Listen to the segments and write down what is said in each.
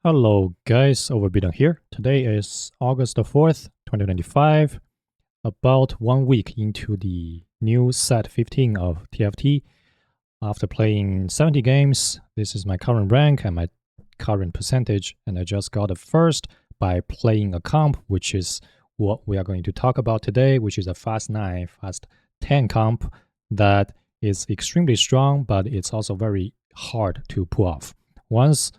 Hello guys, Overbeaten here. Today is August the 4th, 2025. About 1 week into the new set 15 of TFT. After playing 70 games, this is my current rank and my current percentage, and I just got a first by playing a comp, which is what we are going to talk about today, which is a fast 9, fast 10 comp that is extremely strong, but it's also very hard to pull off. Once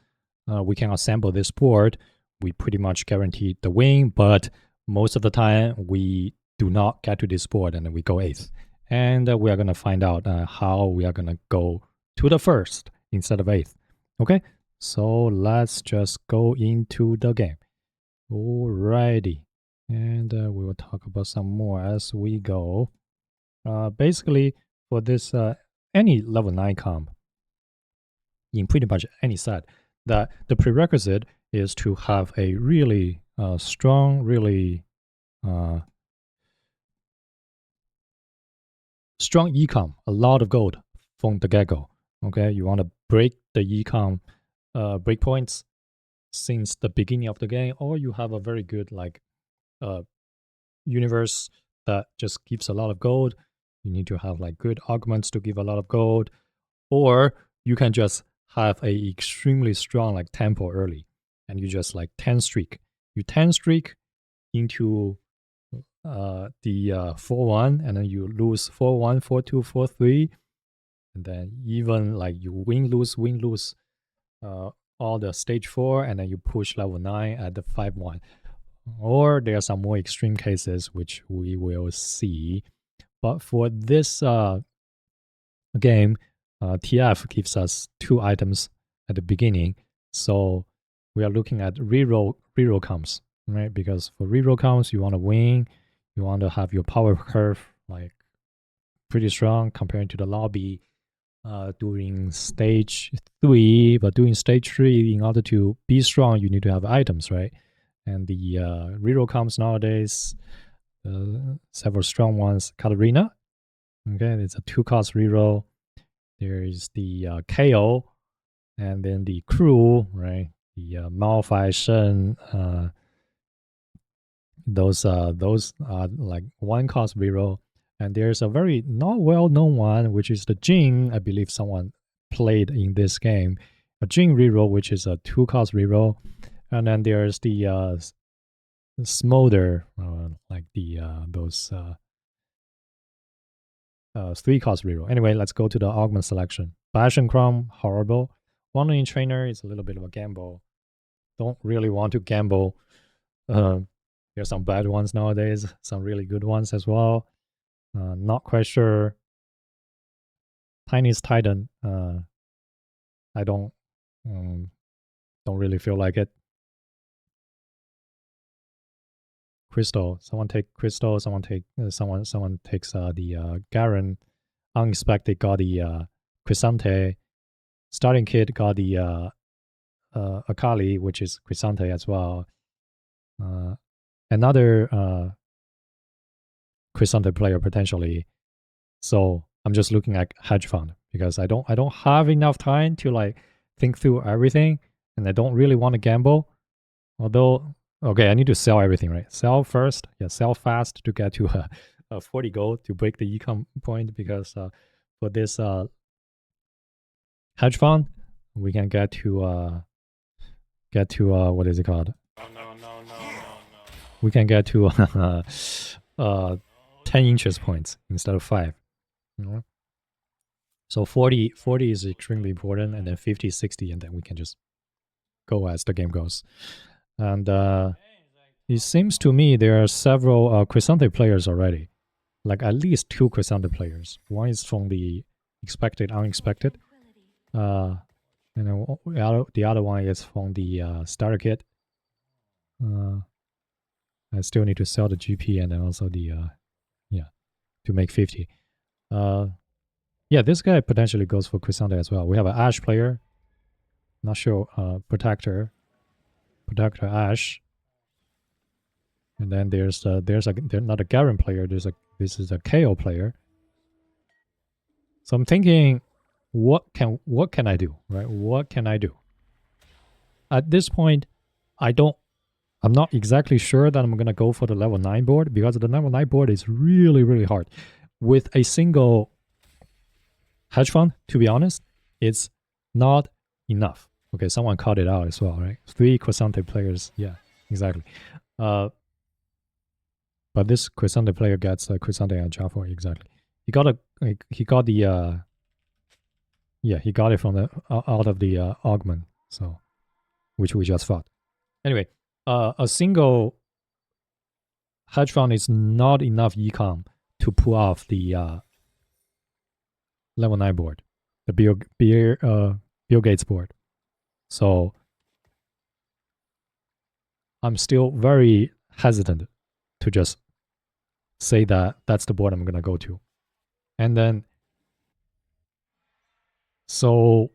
we can assemble this board, we pretty much guarantee the win, but most of the time we do not get to this board and we go 8th. And we are going to find out how we are going to go to the first instead of 8th. Okay, so let's just go into the game. Alrighty, and we will talk about some more as we go. Basically, for this any level 9 comp, in pretty much any set, that the prerequisite is to have a really strong, really strong econ, a lot of gold from the get-go. Okay, you want to break the econ breakpoints since the beginning of the game, or you have a very good universe that just gives a lot of gold. You need to have like good augments to give a lot of gold, or you can just have a extremely strong like tempo early, and you just like 10 streak. You 10 streak into the 4-1, and then you lose 4-1, 4-2, 4-3, and then even like you win lose all the stage 4, and then you push level 9 at the 5-1. Or there are some more extreme cases which we will see. But for this game, TF gives us 2 items at the beginning, so we are looking at reroll comps, right? Because for reroll comps, you want to win, you want to have your power curve like pretty strong compared to the lobby during stage 3. But during stage 3, in order to be strong, you need to have items, right? And the reroll comps nowadays, several strong ones. Katarina, okay, it's a 2-cost reroll. There is the KO, and then the crew, right? The Malphite, Shen, those are like 1-cost reroll. And there's a very not well-known one, which is the Jing. I believe someone played in this game. A Jing reroll, which is a 2-cost reroll. And then there's the Smolder, like the those 3-cost reroll. Anyway, let's go to the augment selection. Bash and Chrome, horrible. Wandering Trainer is a little bit of a gamble. Don't really want to gamble. There's some bad ones nowadays, some really good ones as well. Not quite sure. Tiniest Titan, I don't really feel like it. Crystal, someone take Crystal. Someone take someone takes the Garen. Unexpected got the Chrysante. Starting kit got the Akali, which is Chrysante as well. Another Chrysante player potentially. So I'm just looking at hedge fund because I don't have enough time to like think through everything, and I don't really want to gamble. Although, okay, I need to sell everything, right? Sell first, yeah, sell fast to get to a 40 gold to break the econ point, because for this hedge fund, we can get to what is it called? No. We can get to 10 interest points instead of 5. So 40 is extremely important, and then 50, 60, and then we can just go as the game goes. And it seems to me there are several Chrysante players already, like at least 2 Chrysante players. One is from the expected, unexpected, and then the other one is from the starter kit. I still need to sell the GP, and then also the to make 50. Yeah, this guy potentially goes for Chrysante as well. We have an Ashe player, not sure, protector Ashe, and then there's not a Garen player. This is a KO player. So I'm thinking, what can I do, right? What can I do? At this point, I'm not exactly sure that I'm gonna go for the level 9 board because the level 9 board is really, really hard. With a single hedge fund, to be honest, it's not enough. Okay, someone called it out as well, right? 3 Crescente players. Yeah, exactly. But this Crescente player gets a Crescente and Jaffa, exactly. He got the he got it from the out of the augment, so which we just fought. Anyway, a single hedge fund is not enough econ to pull off the level 9 board, the Bill Gates board. So I'm still very hesitant to just say that that's the board I'm going to go to. And then, so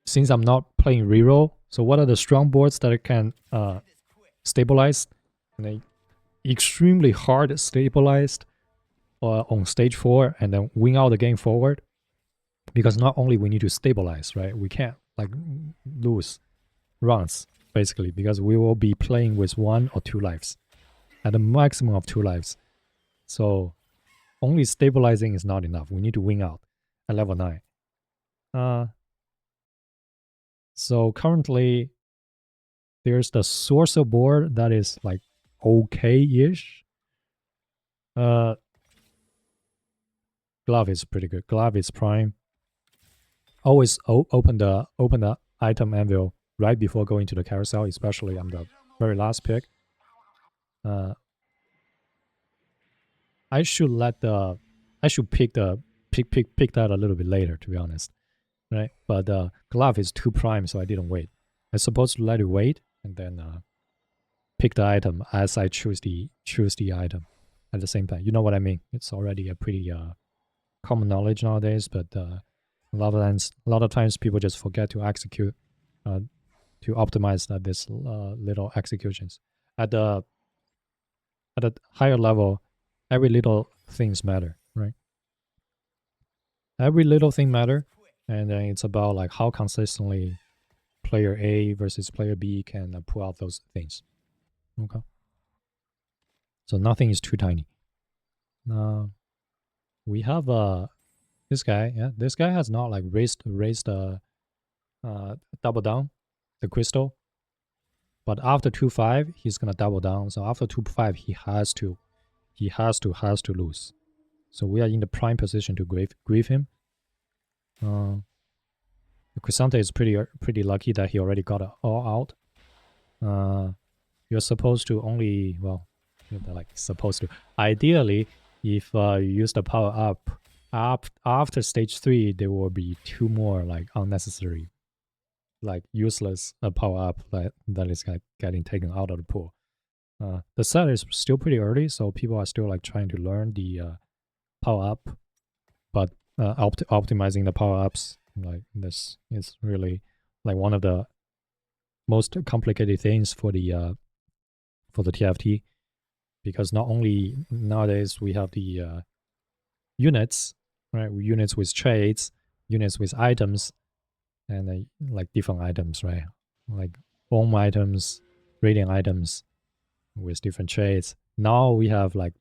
since I'm not playing reroll, so what are the strong boards that I can stabilize? And then extremely hard stabilized on stage 4 and then win out the game forward. Because not only we need to stabilize, right? We can't like lose runs basically because we will be playing with 1 or 2 lives at a maximum of 2 lives. So only stabilizing is not enough. We need to win out at level 9. So currently there's the Sorcerer board that is like okay-ish. Glove is pretty good. Glove is prime. Always open the item anvil right before going to the carousel, especially on the very last pick. I should pick that a little bit later, to be honest, right? But glove is too prime, so I didn't wait. I'm supposed to let it wait and then pick the item as I choose the item at the same time. You know what I mean? It's already a pretty common knowledge nowadays, but a lot of times people just forget to execute, to optimize this little executions. At a higher level, every little things matter, right? Every little thing matter, and then it's about like how consistently player A versus player B can pull out those things. Okay. So nothing is too tiny. We have this guy. Yeah, this guy has not like raised double down the crystal, but after 2-5 he's gonna double down. So after 2-5 he has to lose. So we are in the prime position to grieve him. Crescente is pretty lucky that he already got it all out. You're supposed to only, well, like supposed to. Ideally, if you use the power up after stage 3, there will be 2 more like unnecessary, like useless power up that is like getting taken out of the pool. The set is still pretty early, so people are still like trying to learn the power up, but optimizing the power ups, like this is really like one of the most complicated things for the TFT, because not only nowadays we have the units, right? Units with trades, units with items, and like different items, right? Like home items, radiant items with different trades. Now we have like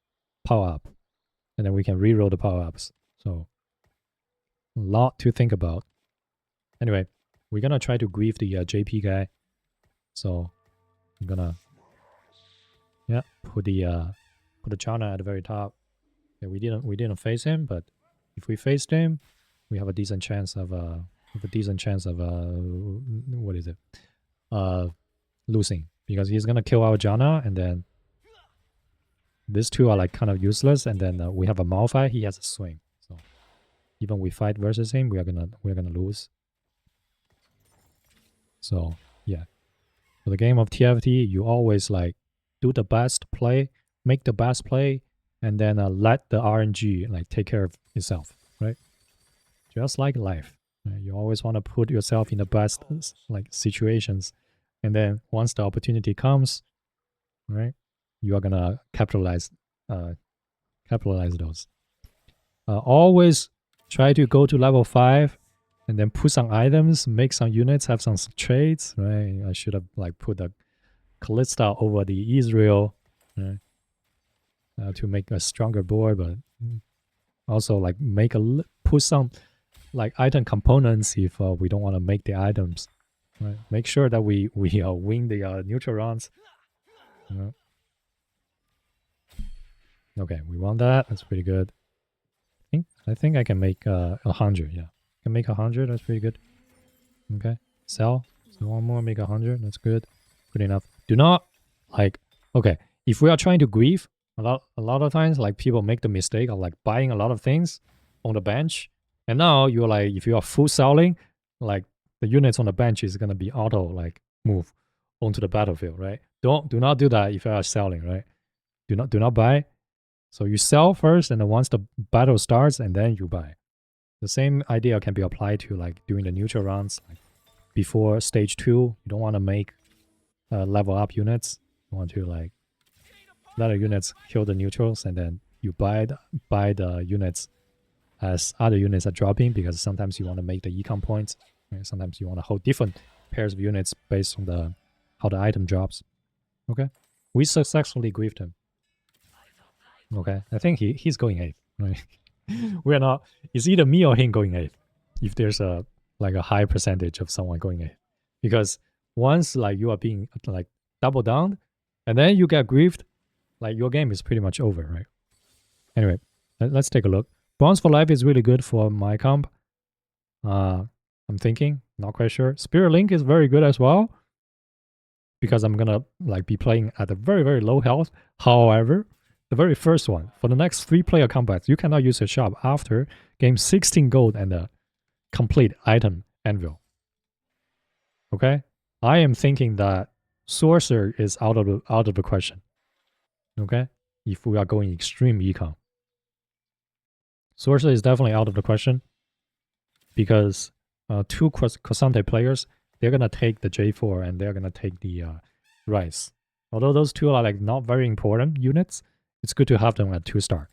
power up, and then we can reroll the power ups. So a lot to think about. Anyway, we're gonna try to grief the JP guy. So I'm gonna put the Chana at the very top. Yeah, we didn't face him, but if we faced him, we have a decent chance of what is it? Losing, because he's gonna kill our Jana, and then these two are like kind of useless, and then we have a Malphite. He has a swing, so even we fight versus him, we're gonna lose. So yeah, for the game of TFT, you always like do the best play, make the best play, and then let the RNG like take care of itself, right? Just like life, right? You always want to put yourself in the best like situations, and then once the opportunity comes, right, you are gonna capitalize those. Always try to go to level 5 and then put some items, make some units, have some trades, right? I should have like put the Callista over the Israel, right? To make a stronger board, but also like make put some like item components if we don't want to make the items. Right? Make sure that we win the neutral rounds. Okay, we won that. That's pretty good. I think I can make 100. Yeah, I can make 100. That's pretty good. Okay, sell. So one more, make 100. That's good. Good enough. Do not like. Okay, if we are trying to grieve, a lot of times like people make the mistake of like buying a lot of things on the bench, and now you're like, if you are full selling, like the units on the bench is gonna be auto like move onto the battlefield, right? Do not do that if you are selling, right? Do not buy. So you sell first, and then once the battle starts, and then you buy. The same idea can be applied to like doing the neutral rounds. Like before stage 2, you don't want to make level up units. You want to like let the units kill the neutrals, and then you buy the units as other units are dropping, because sometimes you want to make the econ points. Right? Sometimes you want to hold different pairs of units based on how the item drops. Okay, we successfully griefed him. Okay, I think he's going 8th, right? We're not. It's either me or him going 8th. If there's a like a high percentage of someone going 8th, because once like you are being like double down, and then you get griefed, like your game is pretty much over, right? Anyway, let's take a look. Bronze for Life is really good for my comp. I'm thinking, not quite sure. Spirit Link is very good as well, because I'm gonna like be playing at a very, very low health. However, the very first one, for the next 3-player combats, you cannot use a shop after game 16 gold and a complete item anvil. Okay? I am thinking that Sorcerer is out of the question. Okay? If we are going extreme econ. Sorcerer is definitely out of the question, because 2 Cosante players, they're gonna take the J4 and they're gonna take the Rice. Although those 2 are like not very important units, it's good to have them at 2-star,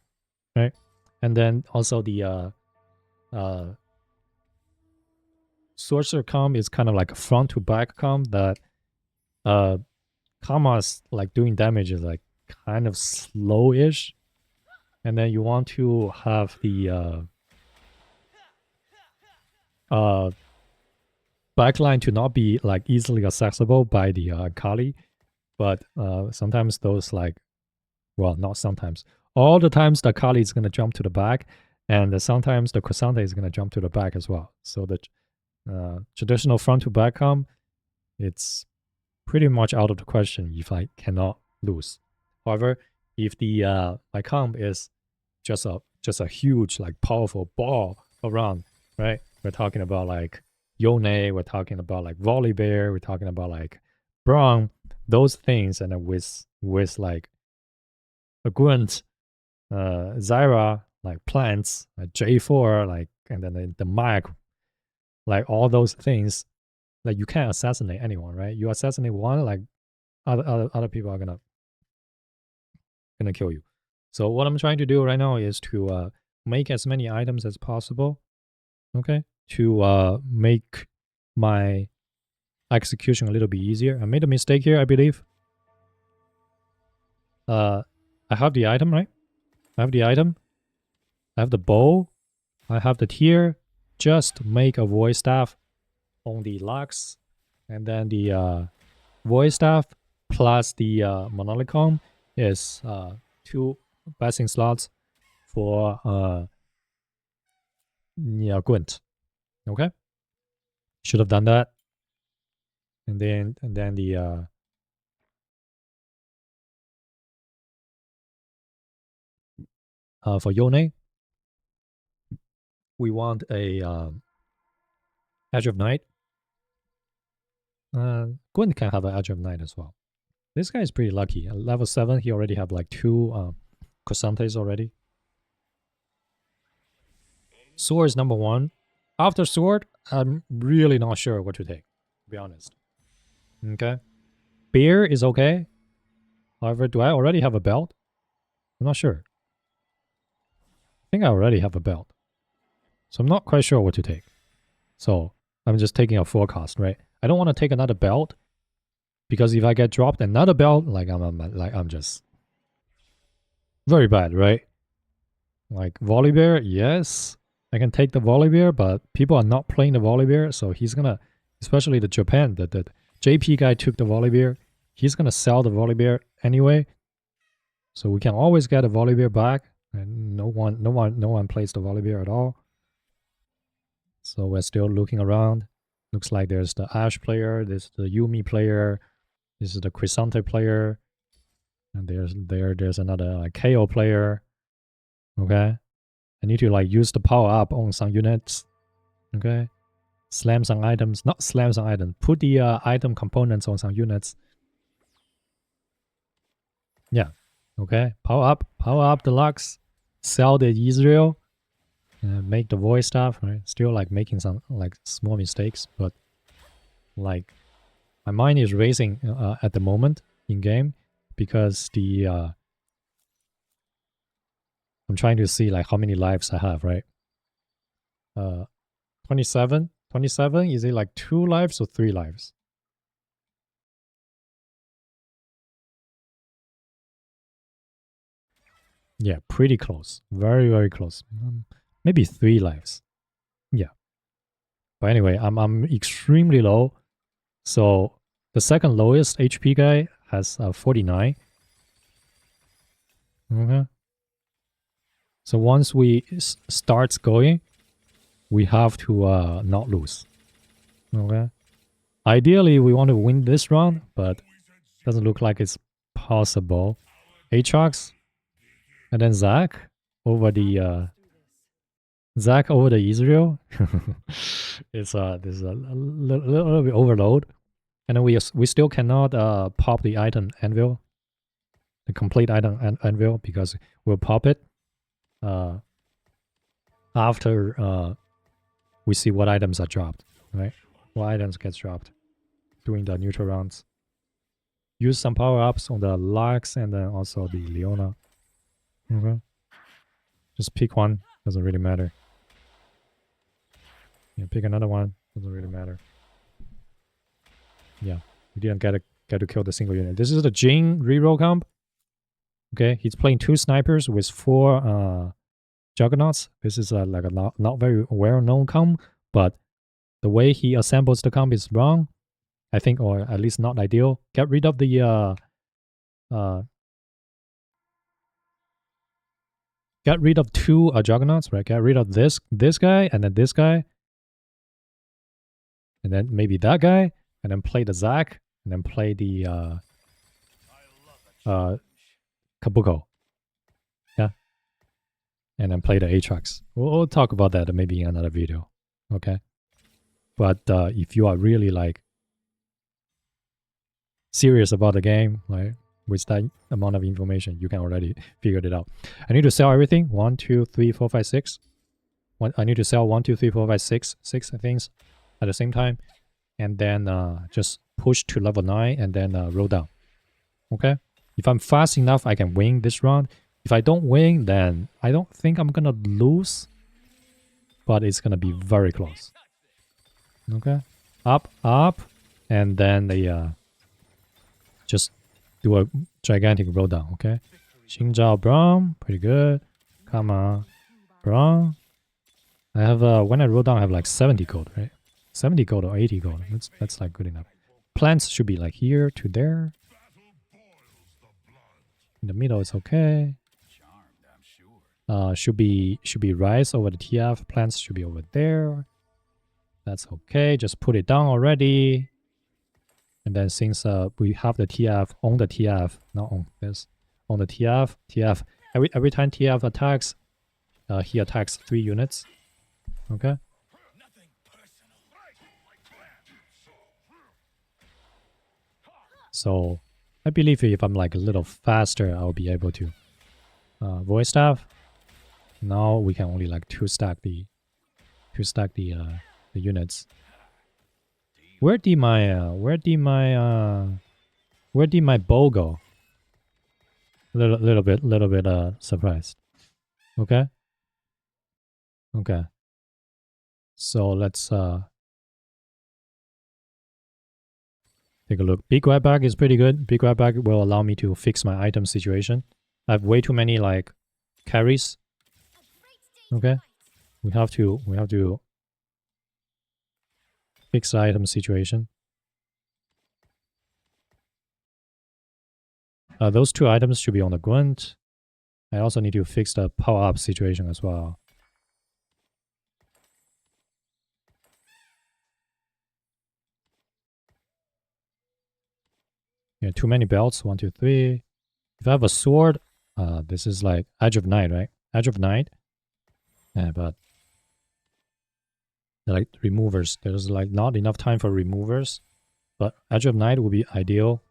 right? And then also the Sorcerer comp is kind of like a front to back comp that Kama's like doing damage is like kind of slow-ish. And then you want to have the backline to not be like easily accessible by the Kali, but sometimes those like, well, not sometimes. All the times the Kali is going to jump to the back, and sometimes the Cosante is going to jump to the back as well. So the traditional front to back comp, it's pretty much out of the question if I cannot lose. However, if the my comp is just a huge like powerful ball around, right? We're talking about like Yone, we're talking about like Volibear, we're talking about like Braum, those things, and then with like a Grunt, Zyra, like plants, J4, like, and then the Mac, like all those things, like you can't assassinate anyone, right? You assassinate one, like other people are gonna kill you. So what I'm trying to do right now is to make as many items as possible, okay, to make my execution a little bit easier. I made a mistake here, I believe. I have the item, right? I have the item. I have the bow. I have the tier. Just make a void staff on the Lux, and then the void staff plus the Monolicon is 2 passing slots for yeah, Gwent. Okay, should have done that. And then the for Yone, we want a Edge of Night. Gwent can have an Edge of Night as well. This guy is pretty lucky. At level 7, he already have like 2 Croissantes already. Sword is number 1. After Sword, I'm really not sure what to take, to be honest. Okay. Beer is okay. However, do I already have a belt? I'm not sure. I think I already have a belt. So I'm not quite sure what to take. So I'm just taking a forecast, right? I don't want to take another belt because if I get dropped another belt, like I'm just very bad, right? Like Volibear, yes, I can take the Volibear, but people are not playing the Volibear, so he's gonna, especially the Japan, the JP guy took the Volibear. He's gonna sell the Volibear anyway, so we can always get a Volibear back, and no one plays the Volibear at all. So we're still looking around. Looks like there's the Ash player, there's the Yumi player, this is the Chrysante player, and there's another like KO player. Okay, I need to like use the power up on some units. Okay, slam some items, not slam some items. Put the item components on some units. Yeah. Okay, power up the Lux, sell the Israel, make the voice stuff. Right, still like making some like small mistakes, but like my mind is racing at the moment in game because the I'm trying to see like how many lives I have, right? 27. 27, is it like 2 lives or 3 lives? Yeah, pretty close. Very, very close. Maybe 3 lives. Yeah. But anyway, I'm extremely low. So the second lowest HP guy has 49. Okay. So once we starts going, we have to not lose. Okay. Ideally, we want to win this round, but doesn't look like it's possible. Aatrox and then Zac over the Israel. It's this is a little bit overload, and then we still cannot pop the item anvil, the complete item anvil, because we'll pop it uh, after we see what items are dropped, right? What items gets dropped during the neutral rounds. Use some power ups on the Lux and then also the Leona. Okay. Just pick one, doesn't really matter. Yeah, pick another one, doesn't really matter. Yeah, we didn't get to kill the single unit. This is the Jing reroll comp. Okay, he's playing 2 snipers with 4 juggernauts. This is like a not very well known comp, but the way he assembles the comp is wrong, I think, or at least not ideal. Get rid of the get rid of 2 juggernauts, right? Get rid of this guy and then this guy, and then maybe that guy, and then play the Zac, and then play the Kabuko. Yeah, and then play the Aatrox. We'll talk about that maybe in another video. Okay, but if you are really like serious about the game, like with that amount of information, you can already figure it out. I need to sell everything. 1, 2, 3, 4, 5, 6. I need to sell 1, 2, 3, 4, 5, 6 things at the same time, and then just push to level 9 and then roll down. Okay. If I'm fast enough, I can win this round. If I don't win, then I don't think I'm gonna lose, but it's gonna be very close. Okay. Up, and then the just do a gigantic roll down. Okay. Xingzhao Braum, pretty good. Come on, Braum. I have when I roll down, I have like 70 gold, right? 70 gold or 80 gold. That's like good enough. Plants should be like here to there. In the middle, it's okay. Should be rice over the TF. Plants should be over there. That's okay. Just put it down already. And then since we have the TF on the TF, not on this, on the TF every time TF attacks, he attacks 3 units. Okay. So I believe if I'm like a little faster, I'll be able to voice staff. Now we can only like 2 stack the units. Where did my bow go? Little bit surprised. Okay. Okay. So let's take a look. Big right back is pretty good. Big right back will allow me to fix my item situation. I have way too many like carries. Okay, we have to fix the item situation. Those 2 items should be on the Gwent. I also need to fix the power up situation as well. Yeah, too many belts. 1, 2, 3. If I have a sword, this is like Edge of Night, right? Edge of Night. Yeah, but like removers, there's like not enough time for removers. But Edge of Night would be ideal.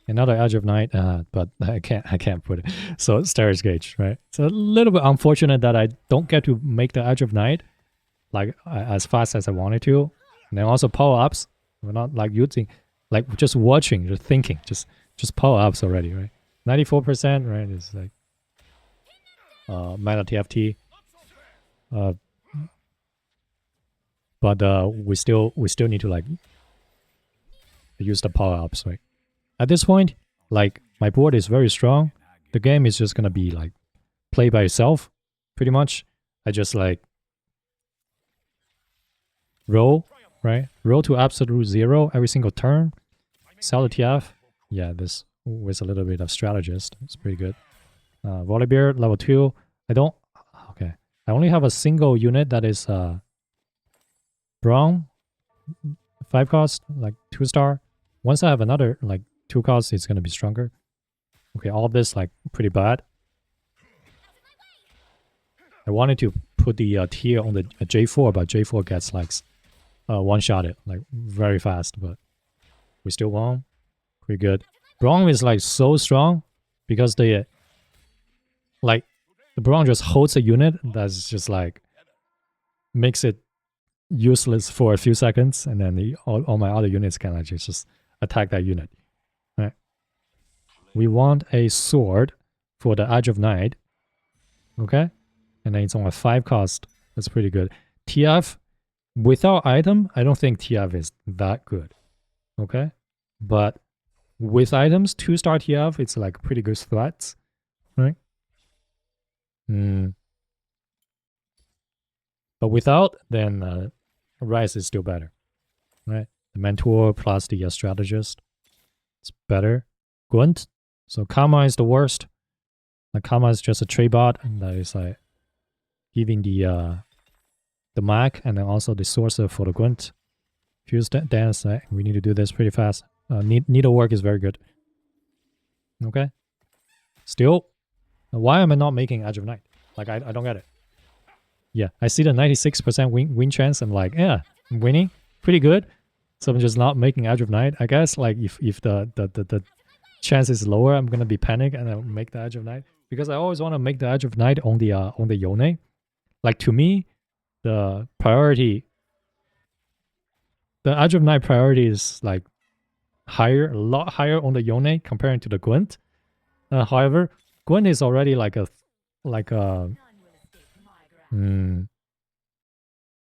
Another Edge of Night, but I can't put it. So Stairs Gauge, right? It's a little bit unfortunate that I don't get to make the Edge of Night like as fast as I wanted to. And then also power ups. We're not like using, like just watching, just thinking, just power ups already, right? 94%, right? Is like mana TFT. But we still need to like use the power ups, right? At this point, like my board is very strong. The game is just gonna be like play by itself, pretty much. I just like roll, right? Roll to absolute 0 every single turn. Sell the TF. Yeah, this with a little bit of strategist. It's pretty good. Volibear, level 2. I don't... Okay. I only have a single unit that is brown. 5 cost, like 2 star. Once I have another, like 2 cost, it's going to be stronger. Okay, all of this, like, pretty bad. I wanted to put the tier on the J4, but J4 gets, like, one-shotted, like, very fast, but we still won. Pretty good. Braum is, like, so strong because the Braum just holds a unit that's just, like, makes it useless for a few seconds, and then all my other units can, like, just attack that unit. Right? We want a sword for the Edge of Night. Okay? And then it's on a 5 cost. That's pretty good. TF, without item, I don't think TF is that good. Okay? But with items, 2-star TF, it's like pretty good threats. Right? But without, then Rise is still better. Right? The Mentor plus the Strategist. It's better. Gwent. So Karma is the worst. Like Karma is just a trade bot that is like giving the mag and then also the sorcerer for the Gwent. Fuse dance, right? We need to do this pretty fast. Needlework is very good. Okay. Still, why am I not making Edge of Night? Like I don't get it. Yeah, I see the 96% win chance. I'm like, yeah, I'm winning. Pretty good. So I'm just not making Edge of Night. I guess like if the chance is lower, I'm gonna be panic and I'll make the Edge of Night. Because I always want to make the Edge of Night on the Yone. Like to me, the priority, the Edge of Night priority is like higher, a lot higher on the Yone comparing to the Gwent. However, Gwent is already like a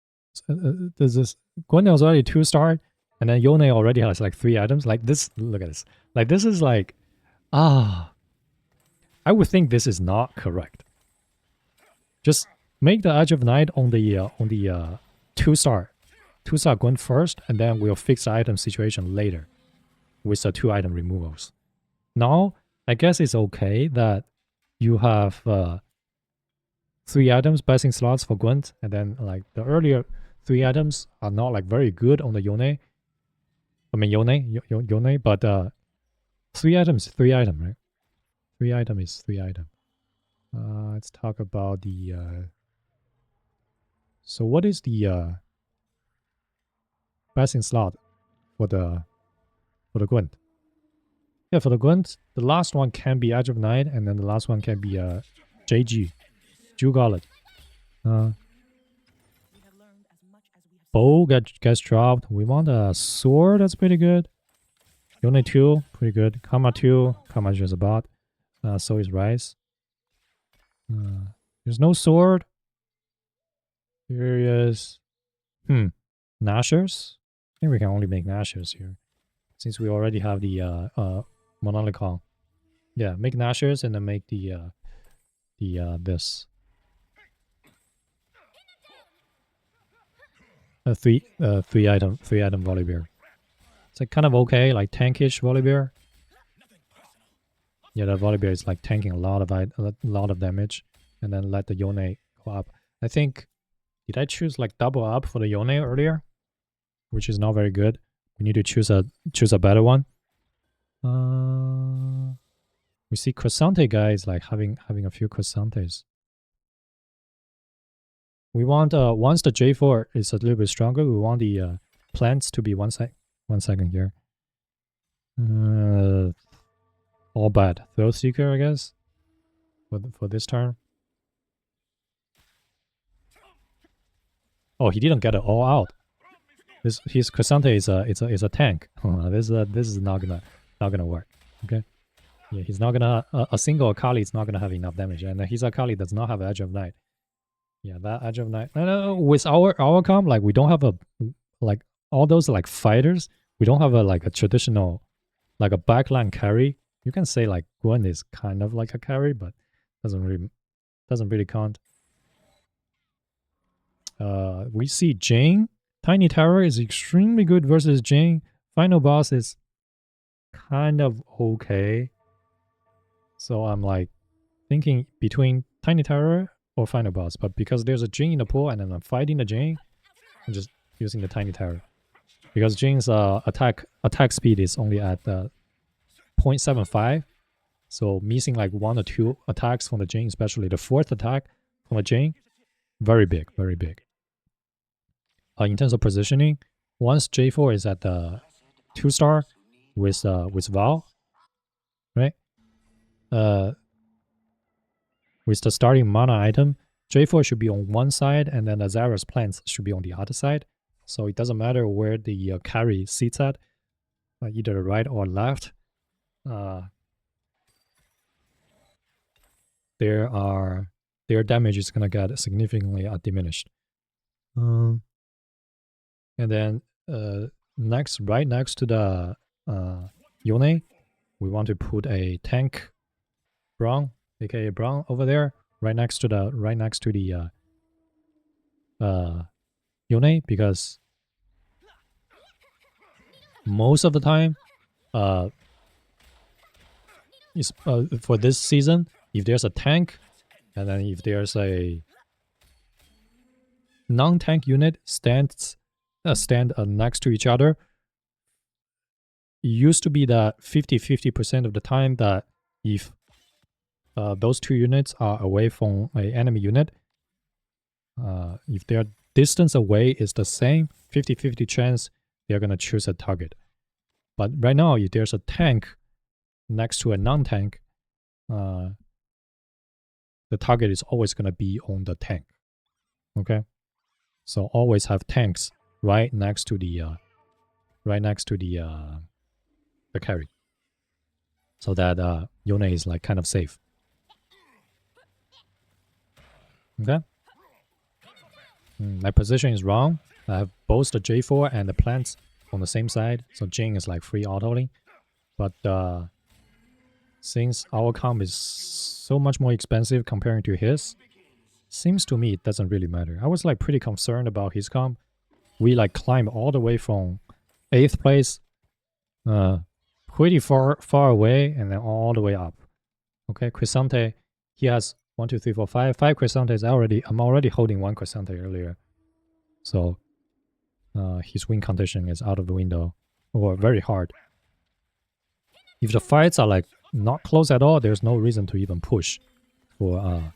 there's this Gwent is already 2-star, and then Yone already has like 3 items. Like this, look at this. Like this is like I would think this is not correct. Just make the Edge of Night on the 2-star Gwent first, and then we'll fix the item situation later with the 2 item removals. Now, I guess it's okay that you have 3 items blessing slots for Gwent, and then like the earlier 3 items are not like very good on the Yone. I mean Yone, but 3 items, 3 item, right? 3 item is 3 item. Let's talk about the so what is the blessing slot for the Gwent? Yeah, for the Gwent, the last one can be Edge of Night, and then the last one can be JG, Jew Gauntlet. Bow gets dropped. We want a sword, that's pretty good. Yone 2, pretty good. Karma 2, Karma is just a bot. So is Rise. There's no sword. Here is Nashers. I think we can only make Nashers here, since we already have the Monolithon. Yeah, make Nashers and then make the this three item Volibear. It's like kind of okay, like tankish Volibear. Yeah, the Volibear is like tanking a lot of damage, and then let the Yone go up. I think, did I choose like double up for the Yone earlier, which is not very good. We need to choose a better one. We see Crescente guys like having a few Crescentes. We want once the J4 is a little bit stronger, we want the plants to be one second here. All bad. Thrill Seeker, I guess, for this turn. Oh, he didn't get it all out. His Crescente is a tank. This is not gonna work. Okay. Yeah, he's not gonna a single Akali is not gonna have enough damage, and his Akali does not have Edge of Night. Yeah, that Edge of Night. No, with our comp, like we don't have a like all those like fighters. We don't have a traditional like a backline carry. You can say like Gwen is kind of like a carry, but doesn't really count. We see Jane. Tiny Tower is extremely good versus Jane. Final boss is kind of okay. So I'm like thinking between Tiny Tower or Final boss, but because there's a Jane in the pool and then I'm fighting the Jane, I'm just using the Tiny Tower. Because Jane's attack speed is only at 0.75, so missing like 1 or 2 attacks from the Jane, especially the 4th attack from the Jane, very big, very big. In terms of positioning, once J4 is at the 2-star with Val, right? With the starting mana item, J4 should be on one side, and then the Azara's plants should be on the other side. So it doesn't matter where the carry sits at, either right or left. Their damage is gonna get significantly diminished. And then right next to the Yone, we want to put a tank Braum, aka Braum, over there, right next to the Yone, because most of the time, for this season, if there's a tank, and then if there's a non-tank unit stand next to each other, it used to be that 50% of the time that if those two units are away from an enemy unit, if their distance away is the same, 50-50 chance they're going to choose a target. But right now, if there's a tank next to a non-tank, the target is always going to be on the tank. Okay, so always have tanks right next to the carry, so that Yone is like kind of safe. Okay. My position is wrong. I have both the J4 and the plants on the same side, so Jing is like free autoing. But since our comp is so much more expensive comparing to his, seems to me it doesn't really matter. I was like pretty concerned about his comp. We like climb all the way from 8th place, pretty far away, and then all the way up. Okay, Crescente, he has 1, 2, 3, 4, 5 Crescentes already. I'm already holding 1 Crescente earlier, so his win condition is out of the window, or very hard. If the fights are like not close at all, there's no reason to even push for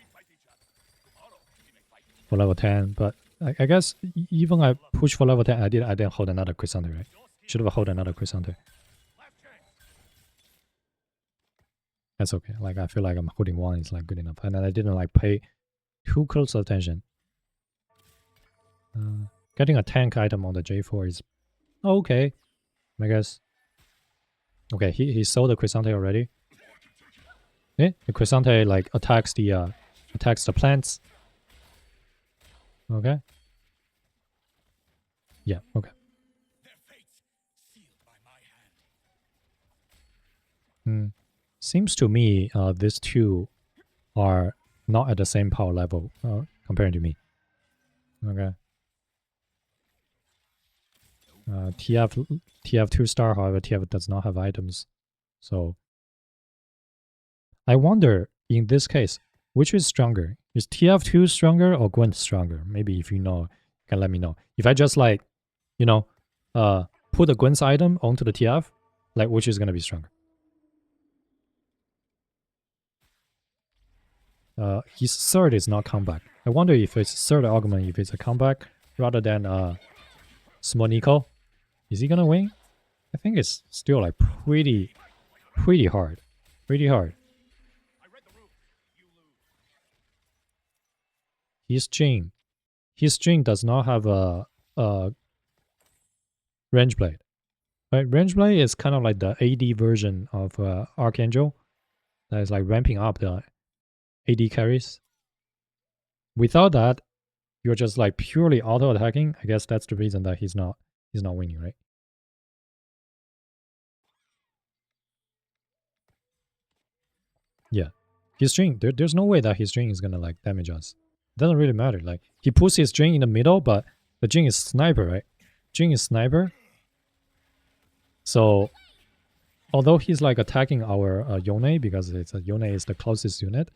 level 10. But I guess even I push for level 10, I didn't hold another Crescente, right? Should have held another Crescente. That's okay. Like I feel like I'm holding 1 is like good enough, and then I didn't like pay too close attention. Getting a tank item on the J4 is okay, I guess. Okay, he sold the Crescente already. Yeah, the Crescente like attacks the attacks the plants. Okay. Yeah, okay. Seems to me these two are not at the same power level compared to me. Okay. TF 2 star, however, TF does not have items. So I wonder in this case, which is stronger? Is TF2 stronger or Gwent stronger? Maybe if you know, you can let me know. If I just like, you know, put the Gwent's item onto the TF, like which is gonna be stronger? His third is not comeback. I wonder if it's third augment, if it's a comeback rather than small Nico. Is he gonna win? I think it's still like pretty hard. Pretty hard. His Jin does not have a range blade. Right? Range blade is kind of like the AD version of Archangel. That is like ramping up the AD carries. Without that, you're just like purely auto attacking. I guess that's the reason that he's not winning, right? Yeah. His string, there's no way that his string is gonna like damage us. It doesn't really matter. Like he puts his string in the middle, but the Jin is sniper, right? Jin is sniper. So although he's like attacking our Yone because Yone is the closest unit,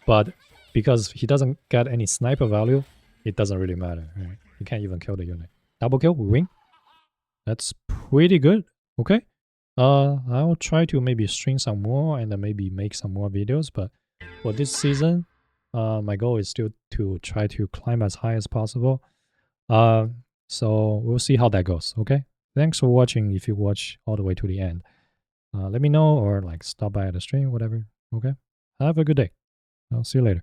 but because he doesn't get any sniper value, it doesn't really matter. Right? He can't even kill the unit. Double kill, we win. That's pretty good. Okay. I'll try to maybe string some more and then maybe make some more videos. But for this season, my goal is still to try to climb as high as possible. So we'll see how that goes. Okay. Thanks for watching. If you watch all the way to the end, let me know or like stop by at the stream, whatever. Okay. Have a good day. I'll see you later.